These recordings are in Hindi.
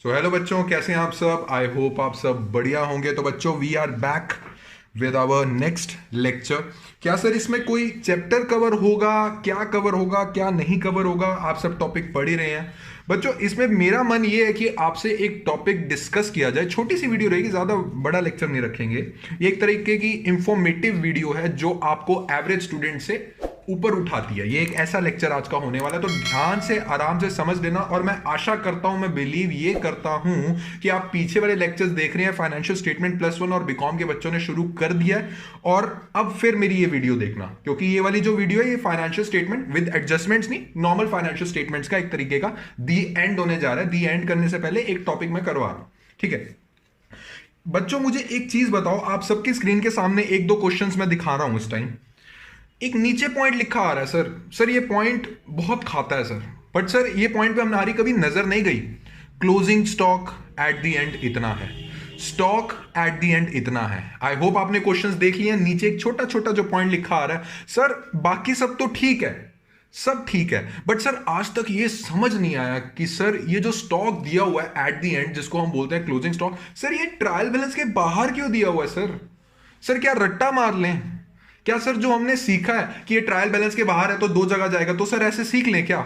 सो हेलो बच्चों, कैसे हैं आप सब। आई होप आप सब बढ़िया होंगे। तो बच्चों, we are back with our next lecture. क्या सर इसमें कोई चैप्टर कवर होगा, क्या कवर होगा, क्या नहीं कवर होगा? आप सब टॉपिक पढ़ ही रहे हैं बच्चों। इसमें मेरा मन ये है कि आपसे एक टॉपिक डिस्कस किया जाए। छोटी सी वीडियो रहेगी, ज्यादा बड़ा लेक्चर नहीं रखेंगे। ये एक तरीके की इंफॉर्मेटिव वीडियो है जो आपको एवरेज स्टूडेंट से ऊपर उठाती है। ये एक ऐसा लेक्चर आज का होने वाला है, तो ध्यान से आराम से समझ लेना। और मैं आशा करता हूं, मैं बिलीव ये करता हूं कि आप पीछे वाले लेक्चर्स देख रहे हैं। फाइनेंशियल स्टेटमेंट +1 और बीकॉम के बच्चों ने शुरू कर दिया है, और अब फिर मेरी ये वीडियो देखना, क्योंकि ये वाली जो वीडियो है ये फाइनेंशियल स्टेटमेंट विद एडजस्टमेंट्स नहीं, नॉर्मल फाइनेंशियल स्टेटमेंट्स का एक तरीके का दी एंड होने जा रहा है। दी एंड करने से पहले एक टॉपिक मैं करवा रहा हूं, ठीक है बच्चों। मुझे एक चीज बताओ, आप सबकी स्क्रीन के सामने एक दो क्वेश्चंस मैं दिखा रहा हूं इस टाइम। एक नीचे पॉइंट लिखा आ रहा है, सर ये पॉइंट बहुत खाता है सर, बट सर ये पॉइंट पे हमारी कभी नजर नहीं गई। Closing stock at the end इतना है, स्टॉक एट द एंड इतना है। आई होप आपने क्वेश्चंस देख लिए। नीचे एक छोटा छोटा जो पॉइंट लिखा आ रहा है, सर बाकी सब तो ठीक है, सब ठीक है, बट सर आज तक ये समझ नहीं आया कि सर ये जो स्टॉक दिया हुआ है एट द एंड, जिसको हम बोलते हैं क्लोजिंग स्टॉक, सर ये ट्रायल बैलेंस के बाहर क्यों दिया हुआ है? सर क्या रट्टा मार लें? क्या सर जो हमने सीखा है कि ये ट्रायल बैलेंस के बाहर है तो दो जगह जाएगा, तो सर ऐसे सीख लें क्या?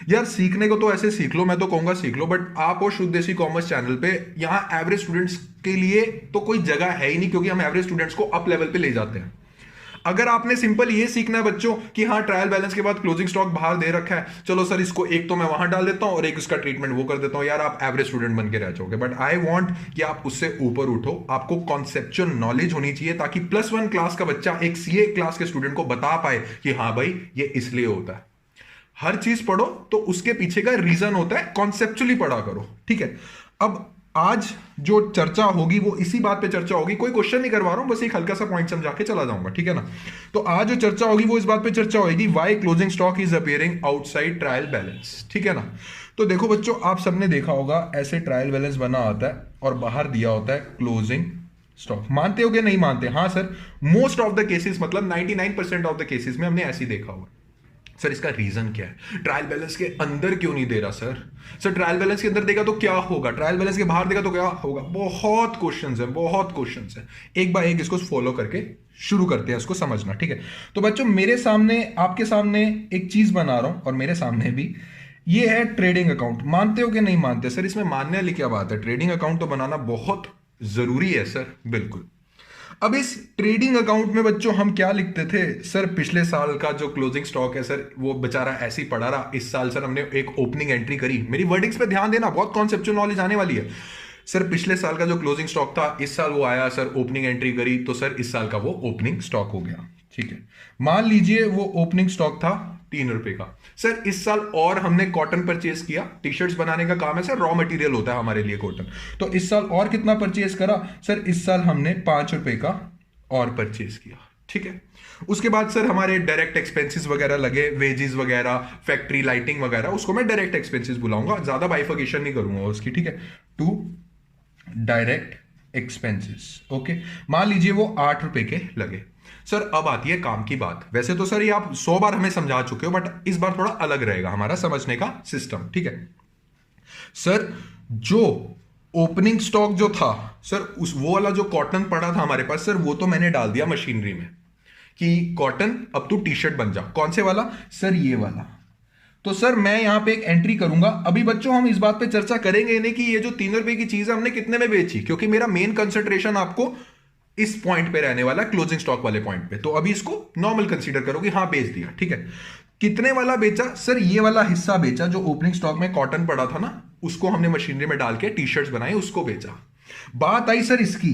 यार सीखने को तो ऐसे सीख लो, मैं तो कहूंगा सीख लो, बट आप और शुद्ध देसी कॉमर्स चैनल पे यहाँ एवरेज स्टूडेंट्स के लिए तो कोई जगह है ही नहीं, क्योंकि हम एवरेज स्टूडेंट्स को अप लेवल पे ले जाते हैं। अगर आपने सिंपल ये सीखना है बच्चों कि हाँ ट्रायल बैलेंस के बाद क्लोजिंग स्टॉक बाहर दे रखा है, चलो सर इसको एक तो मैं वहां डाल देता हूं और एक इसका ट्रीटमेंट वो कर देता हूं, यार आप एवरेज स्टूडेंट बन के रह जाओगे। बट आई वांट कि आप उससे ऊपर उठो। आपको कॉन्सेप्चुअल नॉलेज होनी चाहिए, ताकि +1 क्लास का बच्चा एक सीए क्लास के स्टूडेंट को बता पाए कि हाँ भाई ये इसलिए होता है। हर चीज पढ़ो तो उसके पीछे का रीजन होता है, कॉन्सेप्चुअली पढ़ा करो, ठीक है। अब आज जो चर्चा होगी वो इसी बात पे चर्चा होगी। कोई क्वेश्चन नहीं करवा रहा हूं, बस एक हल्का सा पॉइंट समझा के चला जाऊंगा, ठीक है ना। तो आज जो चर्चा होगी वो इस बात पे चर्चा होगी, why closing stock is appearing outside trial balance, ठीक है ना। तो देखो बच्चों, आप सबने देखा होगा ऐसे ट्रायल बैलेंस बना आता है और बाहर दिया होता है क्लोजिंग स्टॉक। मानते हो कि नहीं मानते? हाँ sir, most of the cases, मतलब 99% ऑफ द केसेस में हमने ऐसे ही देखा हुआ। सर इसका रीजन क्या है? ट्रायल बैलेंस के अंदर क्यों नहीं दे रहा? सर ट्रायल बैलेंस के अंदर देगा तो क्या होगा, ट्रायल बैलेंस के बाहर देगा तो क्या होगा? बहुत क्वेश्चंस हैं, बहुत क्वेश्चंस हैं। एक बार एक इसको फॉलो करके शुरू करते हैं इसको समझना, ठीक है। तो बच्चों मेरे सामने, आपके सामने एक चीज बना रहा हूं और मेरे सामने भी ये है ट्रेडिंग अकाउंट। मानते हो कि नहीं मानते? सर इसमें मानने वाली क्या बात है? ट्रेडिंग अकाउंट तो बनाना बहुत जरूरी है सर, बिल्कुल। अब इस ट्रेडिंग अकाउंट में बच्चों हम क्या लिखते थे? सर पिछले साल का जो क्लोजिंग स्टॉक है सर वो बेचारा ऐसे ही पड़ा रहा। इस साल सर हमने एक ओपनिंग एंट्री करी। मेरी वर्डिंग्स पे ध्यान देना, बहुत कॉन्सेप्चुअल नॉलेज आने वाली है। सर पिछले साल का जो क्लोजिंग स्टॉक था, इस साल वो आया, सर ओपनिंग एंट्री करी, तो सर इस साल का वो ओपनिंग स्टॉक हो गया, ठीक है। मान लीजिए वो ओपनिंग स्टॉक था 3 रुपए का। सर इस साल और हमने कॉटन परचेज किया, टी शर्ट्स बनाने का काम है सर, रॉ मटेरियल होता है हमारे लिए कॉटन। तो इस साल और कितना परचेज करा? सर इस साल हमने 5 रुपए का और परचेज किया, ठीक है। उसके बाद सर हमारे डायरेक्ट एक्सपेंसेस वगैरह लगे, वेजेस वगैरह, फैक्ट्री लाइटिंग वगैरह, उसको मैं डायरेक्ट एक्सपेंसेस बुलाऊंगा, ज्यादा बाइफिकेशन नहीं करूंगा उसकी, ठीक है। To direct expenses, okay. मान लीजिए वो 8 रुपए के लगे। सर अब आती है काम की बात। वैसे तो सर ये आप 100 बार हमें समझा चुके हो, बट इस बार थोड़ा अलग रहेगा हमारा समझने का सिस्टम, ठीक है। सर जो ओपनिंग स्टॉक जो था सर, उस वो वाला जो कॉटन पड़ा था हमारे पास, सर वो तो मैंने डाल दिया मशीनरी में कि कॉटन अब तू टी शर्ट बन जा। कौन से वाला? सर ये वाला। तो सर मैं यहां पे एक एंट्री करूंगा। अभी बच्चों हम इस बात पे चर्चा करेंगे नहीं कि ये जो 3 रुपए की चीज है हमने कितने में बेची, क्योंकि मेरा मेन कंसंट्रेशन आपको इस पॉइंट पे रहने वाला, क्लोजिंग स्टॉक वाले पॉइंट पे। तो अभी इसको नॉर्मल कंसीडर करो कि हाँ बेच दिया, ठीक है। कितने वाला बेचा? सर ये वाला हिस्सा बेचा जो ओपनिंग स्टॉक में कॉटन पड़ा था ना, उसको हमने मशीनरी में डाल के टी शर्ट्स बनाई, उसको बेचा। बात आई सर इसकी,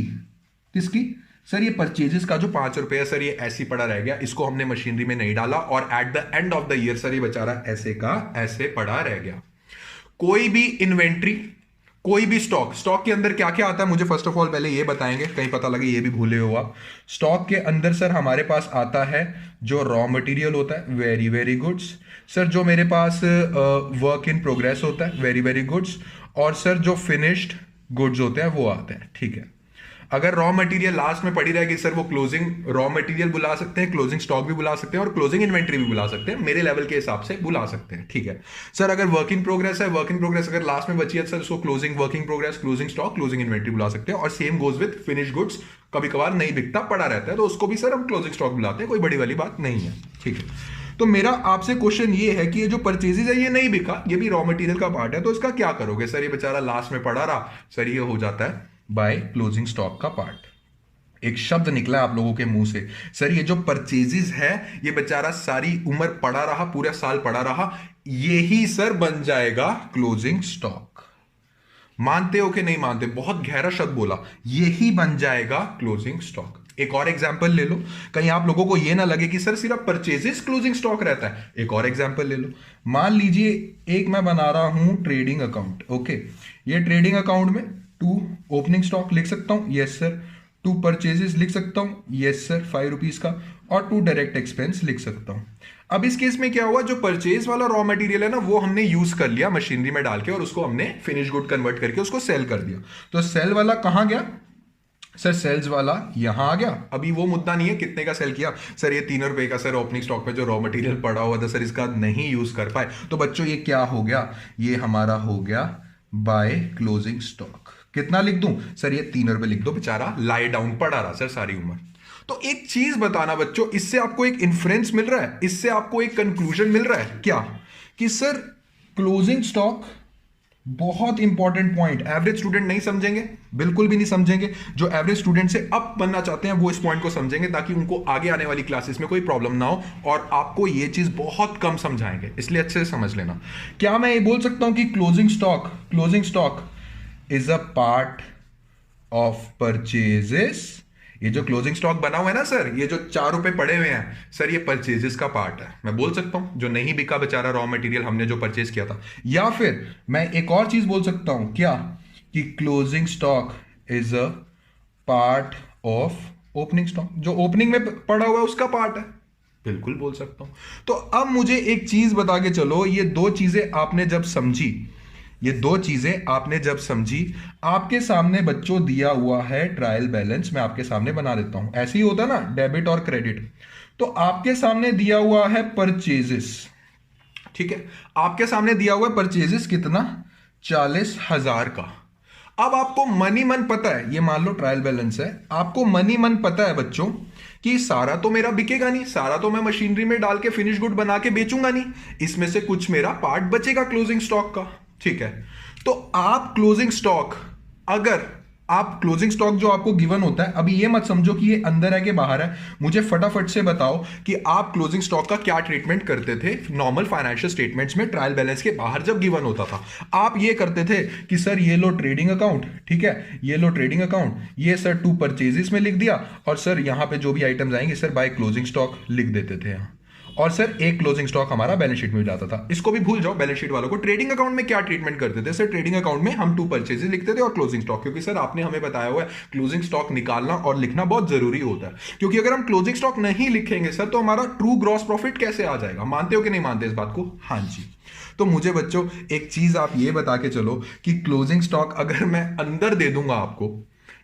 किसकी? सर ये परचेजेस का जो 5 रुपए है सर, ये ऐसे ही पड़ा रह गया, इसको हमने मशीनरी में नहीं डाला, और at the end of the year sir ये बेचारा ऐसे का ऐसे पड़ा रह गया। कोई भी इन्वेंट्री, कोई भी स्टॉक के अंदर क्या क्या आता है मुझे फर्स्ट ऑफ ऑल पहले ये बताएंगे, कहीं पता लगे ये भी भूले हो आप। स्टॉक के अंदर सर हमारे पास आता है जो रॉ मटेरियल होता है, वेरी वेरी गुड्स। सर जो मेरे पास वर्क इन प्रोग्रेस होता है, वेरी वेरी गुड्स। और सर जो फिनिश्ड गुड्स होते हैं वो आते हैं, ठीक है। अगर रॉ मटेरियल लास्ट में पड़ी रहेगी सर, वो क्लोजिंग रॉ मटेरियल बुला सकते हैं, क्लोजिंग स्टॉक भी बुला सकते हैं और क्लोजिंग इन्वेंट्री भी बुला सकते हैं, मेरे लेवल के हिसाब से बुला सकते हैं, ठीक है। सर अगर वर्क इन प्रोग्रेस है, वर्क इन प्रोग्रेस अगर लास्ट में बची है सर, उसको closing working progress, closing stock, closing inventory बुला सकते हैं। और same goes with finish goods, कभी कभार नहीं बिकता पड़ा रहता है तो उसको भी सर हम क्लोजिंग स्टॉक बुलाते हैं, कोई बड़ी वाली बात नहीं है, ठीक है। तो मेरा आपसे क्वेश्चन ये है कि ये जो परचेजेज है ये नहीं बिका, ये भी रॉ मटेरियल का पार्ट है, तो इसका क्या करोगे सर? ये बेचारा लास्ट में पड़ा रहा सर, ये हो जाता है बाय क्लोजिंग स्टॉक का पार्ट। एक शब्द निकला आप लोगों के मुंह से, सर ये जो परचेजेस है ये बेचारा सारी उम्र पड़ा रहा, पूरा साल पड़ा रहा, यही सर बन जाएगा क्लोजिंग स्टॉक। मानते हो कि नहीं मानते? बहुत गहरा शब्द बोला, यही बन जाएगा क्लोजिंग स्टॉक। एक और एग्जांपल ले लो, कहीं आप लोगों को यह ना लगे कि सर सिर्फ परचेजेस क्लोजिंग स्टॉक रहता है। एक और एग्जांपल ले लो, मान लीजिए एक मैं बना रहा हूं ट्रेडिंग अकाउंट, ओके। ये ट्रेडिंग अकाउंट में 2 ओपनिंग स्टॉक लिख सकता हूं, यस सर। 2 परचेजेस लिख सकता हूं, यस सर, 5 रुपीज का, और 2 डायरेक्ट एक्सपेंस लिख सकता हूं। अब इस केस में क्या हुआ, जो परचेज वाला रॉ मटेरियल है ना वो हमने यूज कर लिया मशीनरी में डाल के, और उसको हमने फिनिश गुड कन्वर्ट करके उसको सेल कर दिया। तो सेल वाला कहां गया सर? सेल्स वाला यहां आ गया। अभी वो मुद्दा नहीं है कितने का सेल किया सर, ये 3 रुपए का सर ओपनिंग स्टॉक पे जो रॉ मटेरियल पड़ा हुआ था सर, इसका नहीं यूज कर पाए, तो बच्चों ये क्या हो गया? ये हमारा हो गया बाय क्लोजिंग स्टॉक। कितना लिख दूं सर? ये 3 रुपए लिख दो, बेचारा लाई डाउन पड़ा रहा सर सारी उम्र। तो एक चीज बताना बच्चों, इससे आपको एक इन्फ्रेंस मिल रहा है, इससे आपको एक कंक्लूजन मिल रहा है क्या, कि सर क्लोजिंग स्टॉक बहुत इंपॉर्टेंट पॉइंट। एवरेज स्टूडेंट नहीं समझेंगे, बिल्कुल भी नहीं समझेंगे। जो एवरेज स्टूडेंट से अप बनना चाहते हैं वो इस पॉइंट को समझेंगे, ताकि उनको आगे आने वाली क्लासेस में कोई प्रॉब्लम ना हो, और आपको ये चीज बहुत कम समझाएंगे, इसलिए अच्छे से समझ लेना। क्या मैं ये बोल सकता हूं कि closing stock is a part of purchases? ये जो क्लोजिंग स्टॉक बना हुआ है ना सर, ये जो 4 रुपए पड़े हुए हैं सर, ये परचेजेस का पार्ट है। मैं बोल सकता हूं जो नहीं बिका बेचारा रॉ मटेरियल हमने जो परचेज किया था। या फिर मैं एक और चीज बोल सकता हूं, क्या, कि closing stock is a part of opening stock, जो ओपनिंग में पड़ा हुआ है उसका पार्ट है। बिल्कुल बोल सकता हूं। तो अब मुझे एक चीज बता के चलो, ये 2 चीजें आपने जब समझी, आपके सामने बच्चों दिया हुआ है ट्रायल बैलेंस, मैं आपके सामने बना देता हूं। ऐसे ही होता ना डेबिट और क्रेडिट। तो आपके सामने दिया हुआ है परचेजेस, ठीक है, आपके सामने दिया हुआ है परचेजेस कितना? 40,000 का। अब आपको मनी मन पता है, ये मान लो ट्रायल बैलेंस है, आपको मनी मन पता है बच्चों कि सारा तो मेरा बिकेगा नहीं, सारा तो मैं मशीनरी में डाल के फिनिश गुड बना के बेचूंगा नहीं, इसमें से कुछ मेरा पार्ट बचेगा क्लोजिंग स्टॉक का, ठीक है। तो आप क्लोजिंग स्टॉक, अगर आप क्लोजिंग स्टॉक जो आपको गिवन होता है, अभी ये मत समझो कि ये अंदर है कि बाहर है, मुझे फटाफट से बताओ कि आप क्लोजिंग स्टॉक का क्या ट्रीटमेंट करते थे नॉर्मल फाइनेंशियल स्टेटमेंट्स में ट्रायल बैलेंस के बाहर जब गिवन होता था। आप ये करते थे कि सर ये लो ट्रेडिंग अकाउंट, ठीक है, ये लो ट्रेडिंग अकाउंट, ये सर 2 परचेजेस में लिख दिया, और सर यहां पे जो भी आइटम्स आएंगे सर बाय क्लोजिंग स्टॉक लिख देते थे यहां, और सर एक क्लोजिंग स्टॉक हमारा बैलेंस शीट में जाता था। इसको भी भूल जाओ बैलेंस शीट वालों को। ट्रेडिंग अकाउंट में क्या ट्रीटमेंट करते थे सर? ट्रेडिंग अकाउंट में हम 2 परचेजेस लिखते थे और क्लोजिंग स्टॉक, क्योंकि सर आपने हमें बताया हुआ है क्लोजिंग स्टॉक निकालना और लिखना बहुत जरूरी होता है, क्योंकि अगर हम क्लोजिंग स्टॉक नहीं लिखेंगे सर तो हमारा ट्रू ग्रॉस प्रॉफिट कैसे आ जाएगा? मानते हो कि नहीं मानते इस बात को? हाँ जी। तो मुझे बच्चों एक चीज आप ये बता के चलो कि क्लोजिंग स्टॉक अगर मैं अंदर दे दूंगा आपको,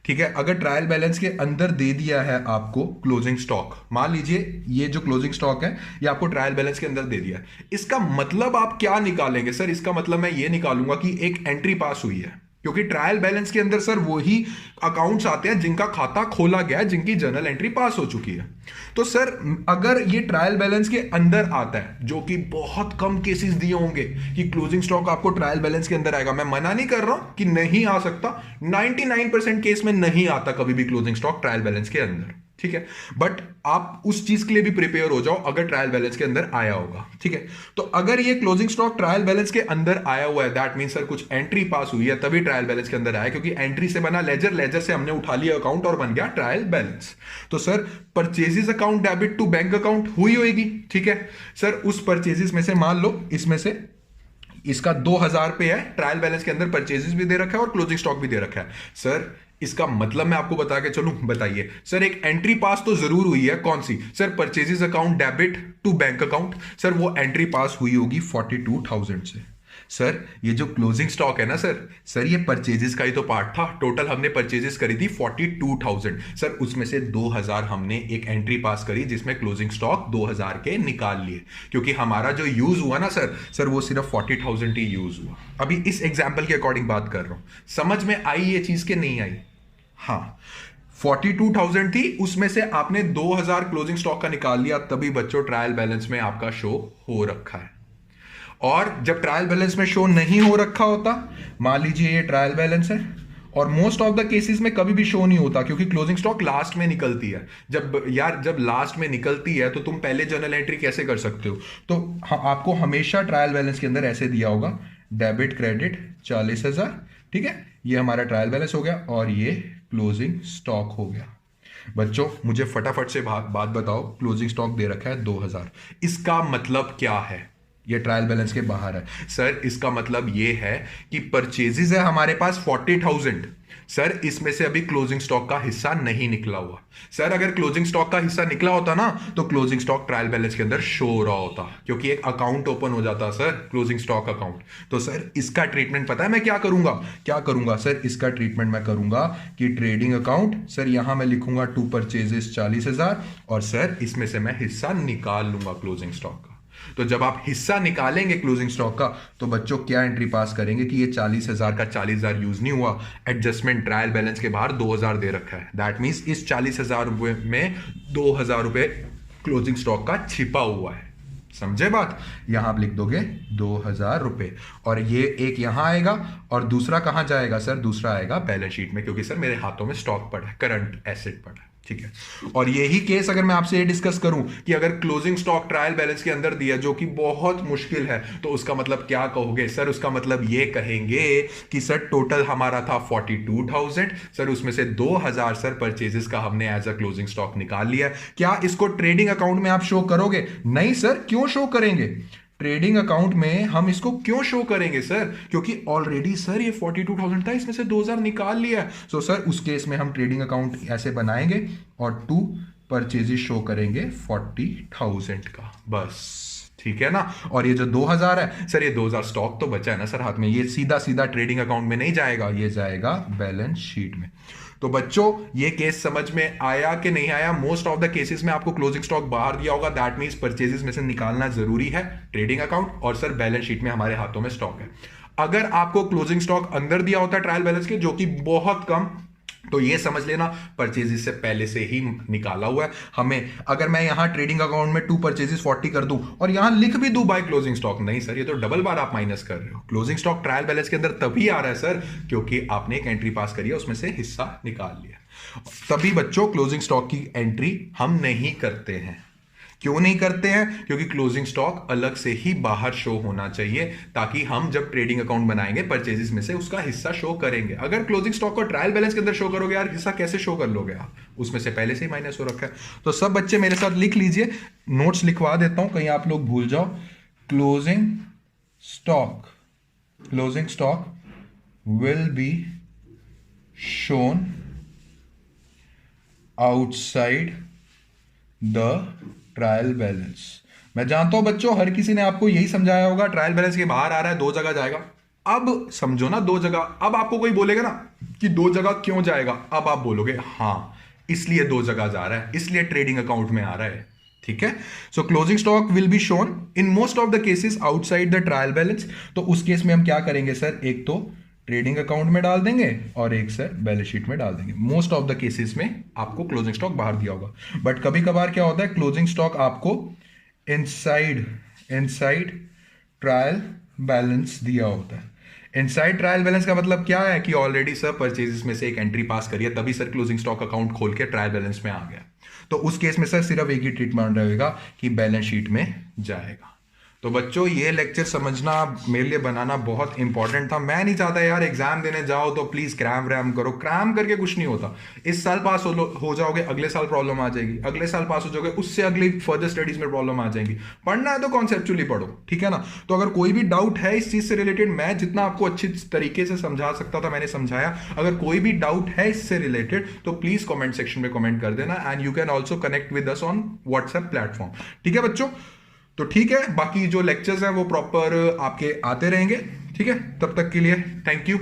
ठीक है, अगर ट्रायल बैलेंस के अंदर दे दिया है आपको क्लोजिंग स्टॉक, मान लीजिए ये जो क्लोजिंग स्टॉक है ये आपको ट्रायल बैलेंस के अंदर दे दिया है, इसका मतलब आप क्या निकालेंगे सर? इसका मतलब मैं ये निकालूंगा कि एक एंट्री पास हुई है, क्योंकि ट्रायल बैलेंस के अंदर सर वही अकाउंट्स आते हैं जिनका खाता खोला गया है, जिनकी जर्नल एंट्री पास हो चुकी है। तो सर अगर ये ट्रायल बैलेंस के अंदर आता है, जो कि बहुत कम केसेस दिए होंगे कि क्लोजिंग स्टॉक आपको ट्रायल बैलेंस के अंदर आएगा, मैं मना नहीं कर रहा हूं कि नहीं आ सकता, 99% केस में नहीं आता कभी भी क्लोजिंग स्टॉक ट्रायल बैलेंस के अंदर, ठीक है, बट आप उस चीज के लिए भी प्रिपेयर हो जाओ अगर ट्रायल बैलेंस के अंदर आया होगा, ठीक है। तो अगर ये क्लोजिंग स्टॉक ट्रायल बैलेंस के अंदर आया हुआ है, दैट मीन सर कुछ एंट्री पास हुई है तभी ट्रायल बैलेंस के अंदर आया, क्योंकि एंट्री से बना लेजर, लेजर से हमने उठा लिया अकाउंट और बन गया ट्रायल बैलेंस। तो sir purchases account debit to bank account हुई होगी, ठीक है सर। उस परचेजेस में से मान लो इसमें से इसका 2000 पे है, ट्रायल बैलेंस के अंदर परचेजेस भी दे रखा है और क्लोजिंग स्टॉक भी दे रखा है। सर इसका मतलब मैं आपको बता के चलूं, बताइए सर एक एंट्री पास तो जरूर हुई है, कौन सी sir? Purchases account debit to bank account. Sir वो एंट्री पास हुई होगी 42,000 से। सर ये जो क्लोजिंग स्टॉक है ना सर ये परचेजेस का ही तो पार्ट था। टोटल हमने परचेजेस करी थी 42,000 सर, उसमें से 2,000 हमने एक एंट्री पास करी जिसमें क्लोजिंग स्टॉक 2,000 के निकाल लिए, क्योंकि हमारा जो यूज हुआ ना सर वो सिर्फ 40,000 ही यूज हुआ। अभी इस एग्जाम्पल के अकॉर्डिंग बात कर रहा हूं, समझ में आई ये चीज के नहीं आई? हाँ, 42,000 थी, उसमें से आपने 2,000 क्लोजिंग स्टॉक का निकाल लिया, तभी बच्चों ट्रायल बैलेंस में आपका शो हो रखा है। और जब ट्रायल बैलेंस में शो नहीं हो रखा होता, मान लीजिए ये ट्रायल बैलेंस है और मोस्ट ऑफ द केसेस में कभी भी शो नहीं होता, क्योंकि क्लोजिंग स्टॉक लास्ट में निकलती है। जब लास्ट में निकलती है तो तुम पहले जर्नल एंट्री कैसे कर सकते हो? तो आपको हमेशा ट्रायल बैलेंस के अंदर ऐसे दिया होगा, डेबिट क्रेडिट 40,000, ठीक है, ये हमारा ट्रायल बैलेंस हो गया और ये क्लोजिंग स्टॉक हो गया। बच्चों मुझे फटाफट से बात बताओ, क्लोजिंग स्टॉक दे रखा है 2,000, इसका मतलब क्या है? ये ट्रायल बैलेंस के बाहर है सर, इसका मतलब ये है कि परचेजेस है हमारे पास 40,000 सर, इसमें से अभी क्लोजिंग स्टॉक का हिस्सा नहीं निकला हुआ। सर अगर क्लोजिंग स्टॉक का हिस्सा निकला होता ना तो क्लोजिंग स्टॉक ट्रायल बैलेंस के अंदर शो हो रहा होता, क्योंकि एक अकाउंट ओपन हो जाता सर, क्लोजिंग स्टॉक अकाउंट। तो सर इसका ट्रीटमेंट पता है मैं क्या करूंगा सर, इसका ट्रीटमेंट मैं करूंगा कि ट्रेडिंग अकाउंट सर, यहां मैं लिखूंगा टू परचेजेस 40,000 और सर इसमें से मैं हिस्सा निकाल लूंगा क्लोजिंग स्टॉक का। तो जब आप हिस्सा निकालेंगे क्लोजिंग स्टॉक का तो बच्चों क्या एंट्री पास करेंगे कि ये 40,000 का 40,000 यूज नहीं हुआ, एडजस्टमेंट ट्रायल बैलेंस के बाहर 2,000 दे रखा है, दैट मींस इस 40,000 रुपए में 2,000 रुपए क्लोजिंग स्टॉक का छिपा हुआ है। समझे बात? यहां आप लिख दोगे 2,000 रुपए और ये एक यहां आएगा और दूसरा कहां जाएगा सर? दूसरा आएगा बैलेंस शीट में, क्योंकि सर मेरे हाथों में स्टॉक पड़ा है, करंट एसेट पड़ा है, ठीक है। और यही केस अगर मैं आपसे ये डिस्कस करूं कि अगर क्लोजिंग स्टॉक ट्रायल बैलेंस के अंदर दिया, जो कि बहुत मुश्किल है, तो उसका मतलब क्या कहोगे सर? उसका मतलब ये कहेंगे कि सर टोटल हमारा था 42,000 सर, उसमें से 2,000 सर परचेजेस का हमने एज अ क्लोजिंग स्टॉक निकाल लिया। क्या इसको ट्रेडिंग अकाउंट में आप शो करोगे? नहीं सर, क्यों शो करेंगे? ट्रेडिंग अकाउंट में हम इसको क्यों शो करेंगे सर? क्योंकि ऑलरेडी सर ये 42,000 था, इसमें से 2,000 निकाल लिया है। सो सर उस केस में हम ट्रेडिंग अकाउंट ऐसे बनाएंगे और टू परचेजेस शो करेंगे 40,000 का, बस, ठीक है ना। और ये जो 2,000 है सर, ये 2,000 स्टॉक तो बचा है ना सर हाथ में, ये सीधा सीधा ट्रेडिंग अकाउंट में नहीं जाएगा, ये जाएगा बैलेंस शीट में। तो बच्चों ये केस समझ में आया कि नहीं आया? मोस्ट ऑफ द केसेस में आपको क्लोजिंग स्टॉक बाहर दिया होगा, दैट मींस परचेजेस में से निकालना जरूरी है ट्रेडिंग अकाउंट, और सर बैलेंस शीट में हमारे हाथों में स्टॉक है। अगर आपको क्लोजिंग स्टॉक अंदर दिया होता है ट्रायल बैलेंस के, जो कि बहुत कम, तो ये समझ लेना परचेजेस से पहले से ही निकाला हुआ है हमें। अगर मैं यहां ट्रेडिंग अकाउंट में टू परचेजेस 40 कर दूं और यहां लिख भी दूं बाय क्लोजिंग स्टॉक, नहीं सर ये तो डबल बार आप माइनस कर रहे हो। क्लोजिंग स्टॉक ट्रायल बैलेंस के अंदर तभी आ रहा है सर क्योंकि आपने एक एंट्री पास करी है, उसमें से हिस्सा निकाल लिया, तभी बच्चों क्लोजिंग स्टॉक की एंट्री हम नहीं करते हैं। क्यों नहीं करते हैं? क्योंकि क्लोजिंग स्टॉक अलग से ही बाहर शो होना चाहिए, ताकि हम जब ट्रेडिंग अकाउंट बनाएंगे परचेजेस में से उसका हिस्सा शो करेंगे। अगर क्लोजिंग स्टॉक को ट्रायल बैलेंस के अंदर शो करोगे यार, हिस्सा कैसे शो कर लोगे आप? उसमें से पहले से ही माइनस हो रखा है। तो सब बच्चे मेरे साथ लिख लीजिए, नोट्स लिखवा देता हूं कहीं आप लोग भूल जाओ। Closing stock will be shown outside the trial balance. मैं जानता हूं बच्चों हर किसी ने आपको यही समझाया होगा, ट्रायल बैलेंस के बाहर आ रहा है, दो जगह जाएगा। अब समझो ना, दो जगह, अब आपको कोई बोलेगा ना कि दो जगह क्यों जाएगा, अब आप बोलोगे हां इसलिए दो जगह जा रहा है, इसलिए ट्रेडिंग अकाउंट में आ रहा है, ठीक है। सो closing stock will be shown in most of the cases outside the trial balance. तो उस केस में हम क्या करेंगे सर, एक तो ट्रेडिंग अकाउंट में डाल देंगे और एक सर बैलेंस शीट में डाल देंगे। मोस्ट ऑफ द केसेस में आपको क्लोजिंग स्टॉक बाहर दिया होगा, बट कभी कभार क्या होता है क्लोजिंग स्टॉक आपको इनसाइड ट्रायल बैलेंस दिया होता है। इनसाइड ट्रायल बैलेंस का मतलब क्या है कि ऑलरेडी सर परचेजेस में से एक एंट्री पास करी है, तभी सर क्लोजिंग स्टॉक अकाउंट खोल के ट्रायल बैलेंस में आ गया। तो उस केस में सर सिर्फ एक ही ट्रीटमेंट रहेगा कि बैलेंस शीट में जाएगा। तो बच्चों ये लेक्चर समझना मेरे लिए बनाना बहुत इंपॉर्टेंट था। मैं नहीं चाहता यार एग्जाम देने जाओ तो प्लीज क्रैम व्रैम करो, क्रैम करके कुछ नहीं होता। इस साल पास हो जाओगे, अगले साल प्रॉब्लम आ जाएगी, अगले साल पास हो जाओगे, उससे अगली फर्दर स्टडीज में प्रॉब्लम आ जाएंगी। पढ़ना है तो कॉन्सेप्चुअली पढ़ो, ठीक है ना। तो अगर कोई भी डाउट है इस चीज से रिलेटेड, मैं जितना आपको अच्छी तरीके से समझा सकता था मैंने समझाया। अगर कोई भी डाउट है इससे रिलेटेड तो प्लीज कॉमेंट सेक्शन में कॉमेंट कर देना, and you can also connect with us on WhatsApp platform, ठीक है बच्चों। तो ठीक है, बाकी जो लेक्चर्स हैं वो प्रॉपर आपके आते रहेंगे। ठीक है, तब तक के लिए थैंक यू।